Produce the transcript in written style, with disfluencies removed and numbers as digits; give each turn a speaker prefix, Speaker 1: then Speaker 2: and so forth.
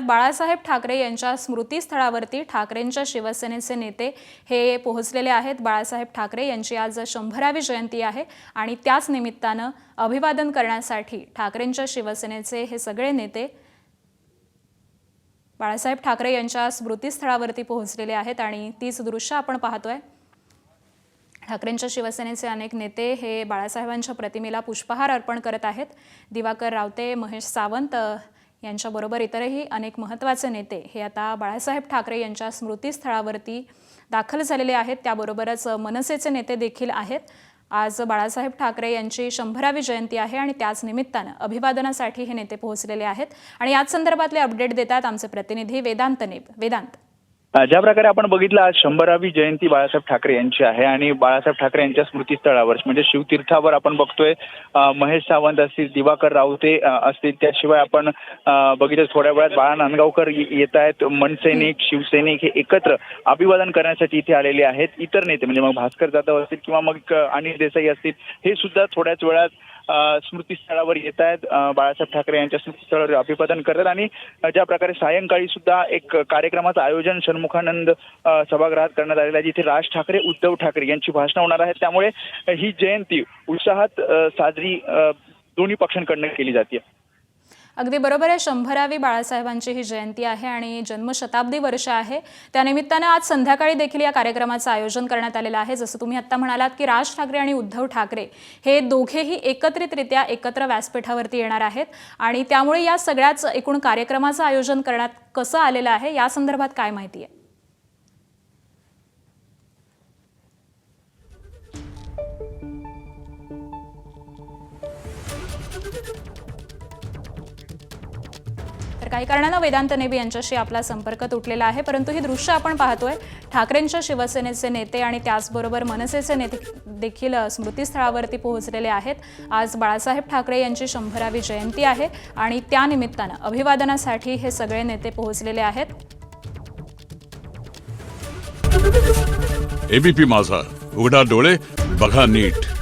Speaker 1: बाळासाहेब ठाकरे यांच्या स्मृतीस्थळावरती ठाकरेंच्या शिवसेनेचे नेते हे पोहोचलेले आहेत। बाळासाहेब ठाकरे यांची आज 100वी जयंती आहे आणि त्याच निमित्ताने अभिवादन करण्यासाठी ठाकरेंच्या शिवसेनेचे हे सगळे नेते बाळासाहेब ठाकरे यांच्या स्मृतीस्थळावरती पोहोचलेले आहेत आणि तीच दृश्य आपण पाहतोय। ठाकरेंच्या शिवसेनेचे अनेक नेते हे बाळासाहेबांच्या प्रतिमेला पुष्पहार अर्पण करत आहेत। दिवाकर रावते, महेश सावंत यांच्याबरोबर इतरही अनेक महत्त्वाचे नेते हे आता बाळासाहेब ठाकरे यांच्या स्मृतीस्थळावरती दाखल झालेले आहेत। त्याबरोबरच मनसेचे नेते देखील आहेत। आज बाळासाहेब ठाकरे यांची 100वी जयंती आहे आणि त्याच निमित्ताने अभिवादनासाठी हे नेते पोहोचलेले आहेत आणि याच संदर्भातले अपडेट देतात आमचे प्रतिनिधी वेदांत नेब। वेदांत,
Speaker 2: ज्या प्रकारे आपण बघितलं आज 100वी जयंती बाळासाहेब ठाकरे यांची आहे आणि बाळासाहेब ठाकरे यांच्या स्मृतीस्थळावर म्हणजे शिवतीर्थावर आपण बघतोय महेश सावंत असतील, दिवाकर रावते असतील, त्याशिवाय आपण बघितलं थोड्या वेळात बाळा नांदगावकर येत आहेत। मनसैनिक, शिवसैनिक हे एकत्र अभिवादन करण्यासाठी इथे आलेले आहेत। इतर नेते म्हणजे मग भास्कर जाधव असतील किंवा मग अनिल देसाई असतील हे सुद्धा थोड्याच वेळात स्मृतीस्थळावर येत आहेत। बाळासाहेब ठाकरे यांच्या स्मृतीस्थळावर अभिवादन करतात आणि ज्या प्रकारे सायंकाळी सुद्धा एक कार्यक्रमाचं आयोजन षण्मुखानंद सभागृहात करण्यात आलेलं आहे, जिथे राज ठाकरे, उद्धव ठाकरे यांची भाषणं होणार आहेत। त्यामुळे ही जयंती उत्साहात साजरी दोन्ही पक्षांकडून केली जाते।
Speaker 1: अगदी बरोबर आहे। 100वी बाळासाहेबांची ही जयंती आहे आणि जन्मशताब्दी वर्ष आहे। त्यानिमित्ताने आज संध्याकाळी देखील या कार्यक्रमाचं आयोजन करण्यात आलेलं आहे। जसं तुम्ही आता म्हणालात की राज ठाकरे आणि उद्धव ठाकरे हे दोघेही एकत्रितरित्या एकत्र व्यासपीठावरती येणार आहेत आणि त्यामुळे या सगळ्याच एकूण कार्यक्रमाचं आयोजन करण्यात कसं आलेलं आहे या संदर्भात काय माहिती आहे? तर काही कारणाने वेदांत नेबी यांच्याशी आपला संपर्क तुटलेला आहे, परंतु ही दृश्य आपण पाहतोय ठाकरेंच्या शिवसेनेचे नेते आणि त्याचबरोबर मनसेचे नेते देखील स्मृतीस्थळावरती पोहोचलेले आहेत। आज बाळासाहेब ठाकरे यांची 100वी जयंती आहे आणि त्यानिमित्ताने अभिवादनासाठी हे सगळे नेते पोहोचलेले आहेत।
Speaker 3: एबीपी माझा, उघडा डोळे बघा नीट।